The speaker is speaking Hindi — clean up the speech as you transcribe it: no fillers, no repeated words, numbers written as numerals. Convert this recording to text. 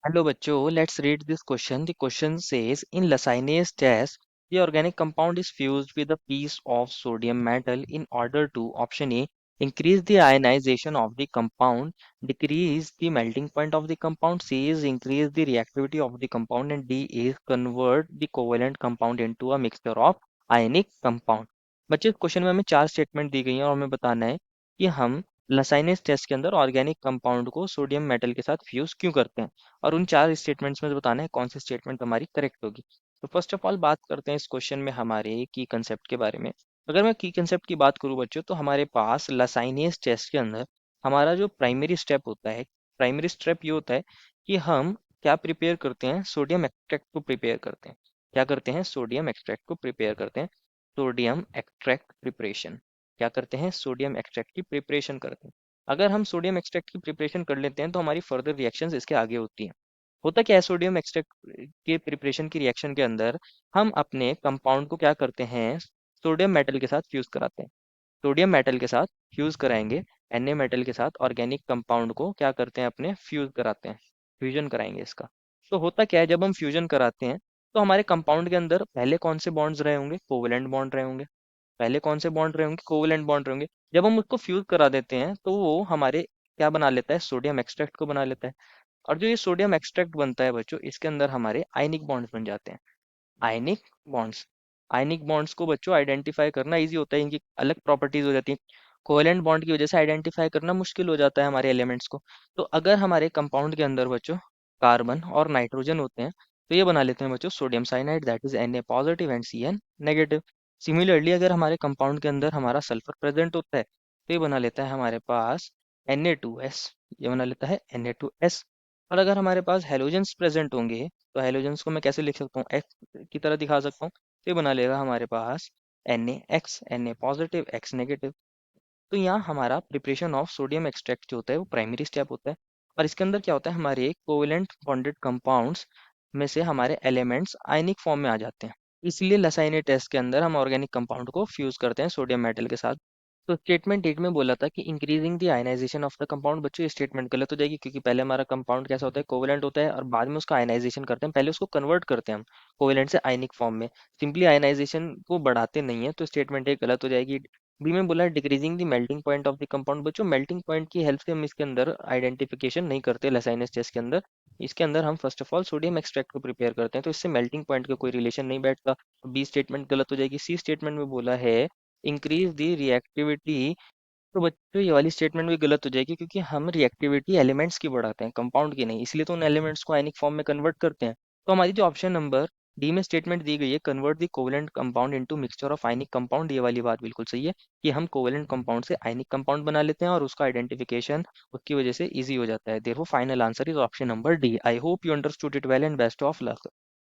Hello bachcho, let's read this question. The question says in Lassaigne's test, the organic compound is fused with a piece of sodium metal in order to option A increase the ionization of the compound, decrease the melting point of the compound, C is increase the reactivity of the compound, and D is convert the covalent compound into a mixture of ionic compound. बच्चे इस क्वेश्चन में हमें चार स्टेटमेंट दी गई हैं और हमें बताना है कि हम लसाइनेस टेस्ट के अंदर ऑर्गेनिक कंपाउंड को सोडियम मेटल के साथ फ्यूज क्यों करते हैं और उन चार स्टेटमेंट्स में से बताना है कौन सी स्टेटमेंट हमारी करेक्ट होगी। तो फर्स्ट ऑफ ऑल बात करते हैं इस क्वेश्चन में हमारे की कंसेप्ट के बारे में। अगर मैं की कंसेप्ट की बात करूं बच्चों तो हमारे पास लसाइनेस टेस्ट के अंदर हमारा जो प्राइमरी स्टेप होता है, प्राइमरी स्टेप ये होता है कि हम क्या प्रिपेयर करते हैं, सोडियम एक्सट्रैक्ट को प्रिपेयर करते हैं। क्या करते हैं, सोडियम एक्सट्रैक्ट को प्रिपेयर करते हैं। सोडियम एक्सट्रैक्ट प्रिपरेशन, क्या करते हैं, सोडियम एक्सट्रैक्ट की प्रिपरेशन करते हैं। अगर हम सोडियम एक्सट्रैक्ट की प्रिपरेशन कर लेते हैं तो हमारी फर्दर रिएक्शंस इसके आगे होती हैं। होता क्या है, सोडियम एक्सट्रैक्ट के प्रिपरेशन की रिएक्शन के अंदर हम अपने कंपाउंड को क्या करते हैं, सोडियम मेटल के साथ फ्यूज कराते हैं। सोडियम मेटल के साथ फ्यूज कराएंगे, Na मेटल के साथ ऑर्गेनिक कंपाउंड को क्या करते हैं, अपने फ्यूज कराते हैं, फ्यूजन कराएंगे इसका। तो होता क्या है, जब हम फ्यूजन कराते हैं तो हमारे कंपाउंड के अंदर पहले कौन से बॉन्ड्स रहे होंगे, कोवेलेंट बॉन्ड रहे होंगे। पहले कौन से बॉन्ड रहे होंगे, कोवेलेंट बॉन्ड रहे होंगे। जब हम उसको फ्यूज करा देते हैं तो वो हमारे क्या बना लेता है, सोडियम एक्सट्रैक्ट को बना लेता है। और जो ये सोडियम एक्सट्रैक्ट बनता है बच्चों, इसके अंदर हमारे आयनिक बॉन्ड्स बन जाते हैं। आयनिक बॉन्ड्स, आयनिक बॉन्ड्स को बच्चों आइडेंटिफाई करना इजी होता है, इनकी अलग प्रॉपर्टीज हो जाती हैं। कोवेलेंट बॉन्ड की वजह से आइडेंटिफाई करना मुश्किल हो जाता है हमारे एलिमेंट्स को। तो अगर हमारे कंपाउंड के अंदर बच्चों कार्बन और नाइट्रोजन होते हैं तो ये बना लेते हैं बच्चों sodium cyanide, that is Na positive and Cn negative. Similarly अगर हमारे कंपाउंड के अंदर हमारा सल्फर प्रेजेंट होता है तो ये बना लेता है हमारे पास Na2S, ये बना लेता है Na2S। और अगर हमारे पास हेलोजेंस प्रेजेंट होंगे तो हेलोजेंस को मैं कैसे लिख सकता हूँ, एक्स की तरह दिखा सकता हूँ। तो ये बना लेगा हमारे पास NaX, Na positive X negative. तो यहाँ हमारा प्रिपरेशन ऑफ सोडियम एक्सट्रैक्ट जो होता है वो प्राइमरी स्टेप होता है। और इसके अंदर क्या होता है, हमारे कोवेलेंट बॉन्डेड कंपाउंड्स में से हमारे एलिमेंट्स आयनिक फॉर्म में आ जाते हैं। इसलिए लसाइने टेस्ट के अंदर हम ऑर्गेनिक कंपाउंड को फ्यूज करते हैं सोडियम मेटल के साथ। तो स्टेटमेंट एट में बोला था कि increasing the ionization of the compound, बच्चों ये स्टेटमेंट गलत हो जाएगी क्योंकि पहले हमारा कंपाउंड कैसा होता है, कोवेलेंट होता है और बाद में उसका आयनाइजेशन करते हैं। पहले उसको कन्वर्ट करते हैं हम कोवेलेंट से आयनिक फॉर्म में, सिंपली आयनाइजेशन को बढ़ाते नहीं है। तो स्टेटमेंट एक गलत हो जाएगी। बी में बोला decreasing the melting point of the compound, बच्चों मेल्टिंग पॉइंट की हेल्प से हम इसके अंदर आइडेंटिफिकेशन नहीं करते लसाइनस टेस्ट के अंदर। इसके अंदर हम first of all sodium extract को प्रिपेयर करते हैं, तो इससे मेल्टिंग पॉइंट का कोई रिलेशन नहीं बैठता। बी स्टेटमेंट गलत हो जाएगी। सी स्टेटमेंट में बोला है इंक्रीज द रिएक्टिविटी, तो बच्चों ये वाली स्टेटमेंट भी गलत हो जाएगी क्योंकि हम रिएक्टिविटी एलिमेंट्स की बढ़ाते हैं, कंपाउंड की नहीं, इसलिए तो उन एलिमेंट्स को आयनिक फॉर्म में कन्वर्ट करते हैं। तो हमारी जो ऑप्शन नंबर डी में स्टेटमेंट दी गई है, convert the covalent compound into mixture of ionic compound, ये वाली बात बिल्कुल सही है कि हम कोवेलेंट कंपाउंड से आयनिक कंपाउंड बना लेते हैं और उसका आइडेंटिफिकेशन उसकी वजह से ईजी हो जाता है। Therefore final answer is option number D. I hope you understood it well and best of luck.